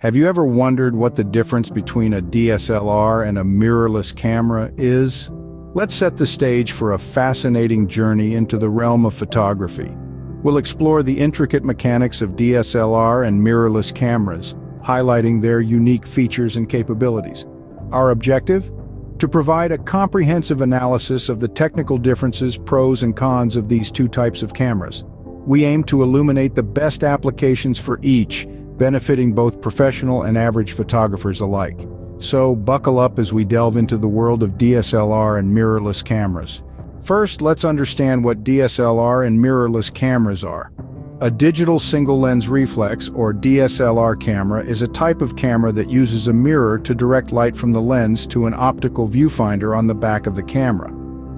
Have you ever wondered what the difference between a DSLR and a mirrorless camera is? Let's set the stage for a fascinating journey into the realm of photography. We'll explore the intricate mechanics of DSLR and mirrorless cameras, highlighting their unique features and capabilities. Our objective? To provide a comprehensive analysis of the technical differences, pros and cons of these two types of cameras. We aim to illuminate the best applications for each, benefiting both professional and average photographers alike. So buckle up as we delve into the world of DSLR and mirrorless cameras. First, let's understand what DSLR and mirrorless cameras are. A digital single-lens reflex, or DSLR camera, is a type of camera that uses a mirror to direct light from the lens to an optical viewfinder on the back of the camera.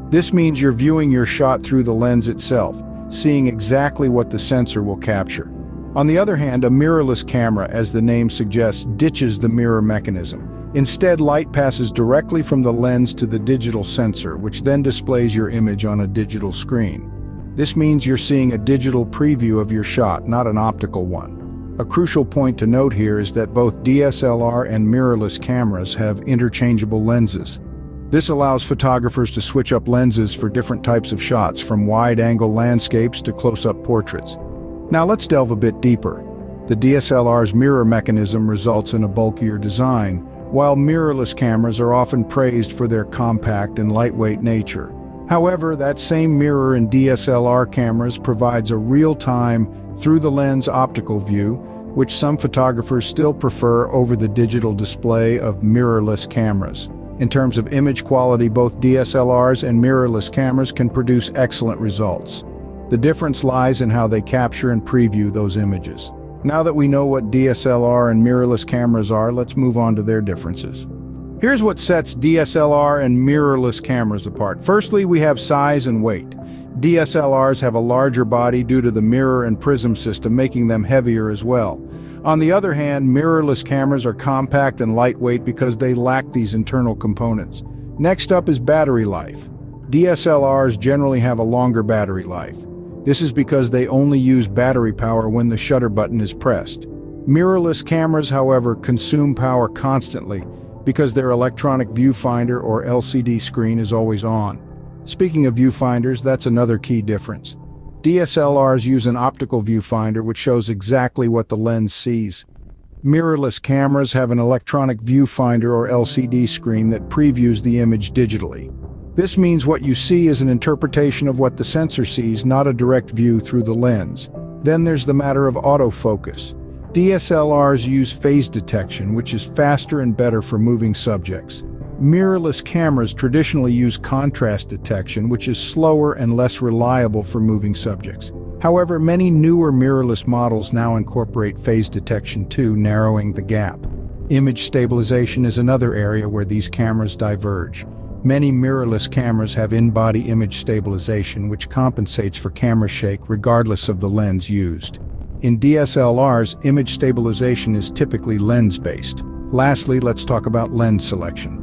This means you're viewing your shot through the lens itself, seeing exactly what the sensor will capture. On the other hand, a mirrorless camera, as the name suggests, ditches the mirror mechanism. Instead, light passes directly from the lens to the digital sensor, which then displays your image on a digital screen. This means you're seeing a digital preview of your shot, not an optical one. A crucial point to note here is that both DSLR and mirrorless cameras have interchangeable lenses. This allows photographers to switch up lenses for different types of shots, from wide-angle landscapes to close-up portraits. Now let's delve a bit deeper. The DSLR's mirror mechanism results in a bulkier design, while mirrorless cameras are often praised for their compact and lightweight nature. However, that same mirror in DSLR cameras provides a real-time, through-the-lens optical view, which some photographers still prefer over the digital display of mirrorless cameras. In terms of image quality, both DSLRs and mirrorless cameras can produce excellent results. The difference lies in how they capture and preview those images. Now that we know what DSLR and mirrorless cameras are, let's move on to their differences. Here's what sets DSLR and mirrorless cameras apart. Firstly, we have size and weight. DSLRs have a larger body due to the mirror and prism system, making them heavier as well. On the other hand, mirrorless cameras are compact and lightweight because they lack these internal components. Next up is battery life. DSLRs generally have a longer battery life. This is because they only use battery power when the shutter button is pressed. Mirrorless cameras, however, consume power constantly because their electronic viewfinder or LCD screen is always on. Speaking of viewfinders, that's another key difference. DSLRs use an optical viewfinder which shows exactly what the lens sees. Mirrorless cameras have an electronic viewfinder or LCD screen that previews the image digitally. This means what you see is an interpretation of what the sensor sees, not a direct view through the lens. Then there's the matter of autofocus. DSLRs use phase detection, which is faster and better for moving subjects. Mirrorless cameras traditionally use contrast detection, which is slower and less reliable for moving subjects. However, many newer mirrorless models now incorporate phase detection too, narrowing the gap. Image stabilization is another area where these cameras diverge. Many mirrorless cameras have in-body image stabilization, which compensates for camera shake regardless of the lens used. In DSLRs, image stabilization is typically lens-based. Lastly, let's talk about lens selection.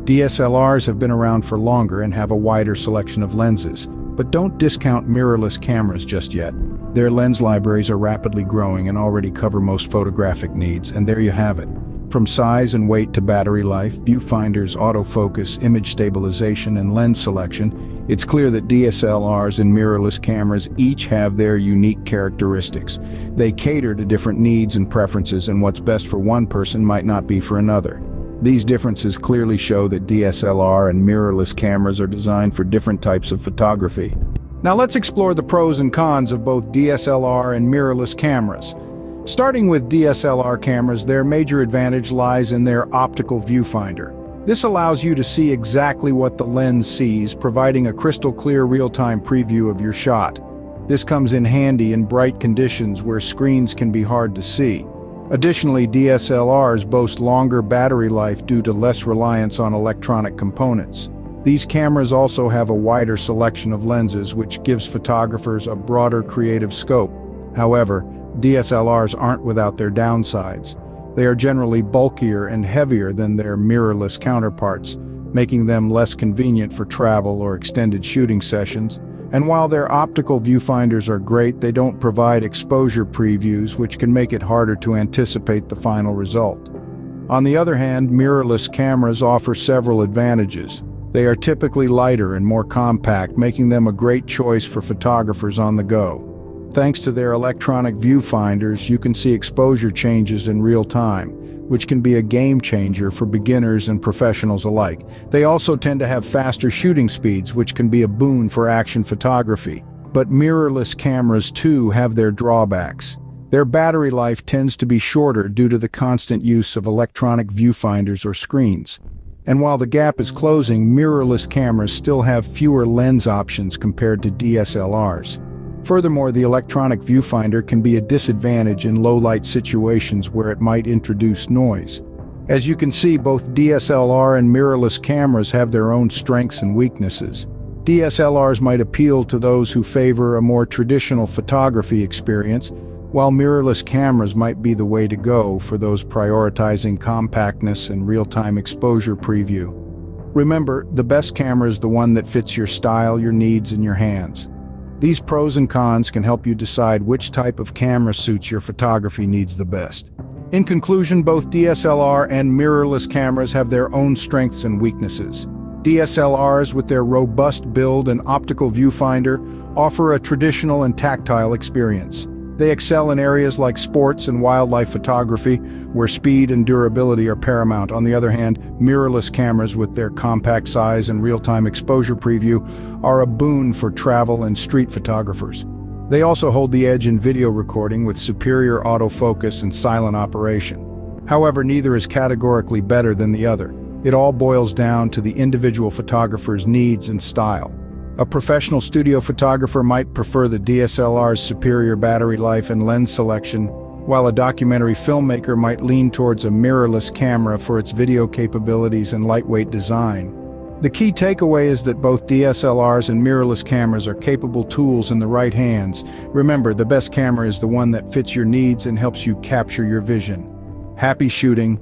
DSLRs have been around for longer and have a wider selection of lenses, but don't discount mirrorless cameras just yet. Their lens libraries are rapidly growing and already cover most photographic needs, and there you have it. From size and weight to battery life, viewfinders, autofocus, image stabilization, and lens selection, it's clear that DSLRs and mirrorless cameras each have their unique characteristics. They cater to different needs and preferences, and what's best for one person might not be for another. These differences clearly show that DSLR and mirrorless cameras are designed for different types of photography. Now let's explore the pros and cons of both DSLR and mirrorless cameras. Starting with DSLR cameras, their major advantage lies in their optical viewfinder. This allows you to see exactly what the lens sees, providing a crystal clear real-time preview of your shot. This comes in handy in bright conditions where screens can be hard to see. Additionally, DSLRs boast longer battery life due to less reliance on electronic components. These cameras also have a wider selection of lenses, which gives photographers a broader creative scope. However, DSLRs aren't without their downsides. They are generally bulkier and heavier than their mirrorless counterparts, making them less convenient for travel or extended shooting sessions. And while their optical viewfinders are great, they don't provide exposure previews, which can make it harder to anticipate the final result. On the other hand, mirrorless cameras offer several advantages. They are typically lighter and more compact, making them a great choice for photographers on the go. Thanks to their electronic viewfinders, you can see exposure changes in real time, which can be a game changer for beginners and professionals alike. They also tend to have faster shooting speeds, which can be a boon for action photography. But mirrorless cameras too have their drawbacks. Their battery life tends to be shorter due to the constant use of electronic viewfinders or screens. And while the gap is closing, mirrorless cameras still have fewer lens options compared to DSLRs. Furthermore, the electronic viewfinder can be a disadvantage in low-light situations where it might introduce noise. As you can see, both DSLR and mirrorless cameras have their own strengths and weaknesses. DSLRs might appeal to those who favor a more traditional photography experience, while mirrorless cameras might be the way to go for those prioritizing compactness and real-time exposure preview. Remember, the best camera is the one that fits your style, your needs, and your hands. These pros and cons can help you decide which type of camera suits your photography needs the best. In conclusion, both DSLR and mirrorless cameras have their own strengths and weaknesses. DSLRs, with their robust build and optical viewfinder, offer a traditional and tactile experience. They excel in areas like sports and wildlife photography, where speed and durability are paramount. On the other hand, mirrorless cameras, with their compact size and real-time exposure preview, are a boon for travel and street photographers. They also hold the edge in video recording with superior autofocus and silent operation. However, neither is categorically better than the other. It all boils down to the individual photographer's needs and style. A professional studio photographer might prefer the DSLR's superior battery life and lens selection, while a documentary filmmaker might lean towards a mirrorless camera for its video capabilities and lightweight design. The key takeaway is that both DSLRs and mirrorless cameras are capable tools in the right hands. Remember, the best camera is the one that fits your needs and helps you capture your vision. Happy shooting!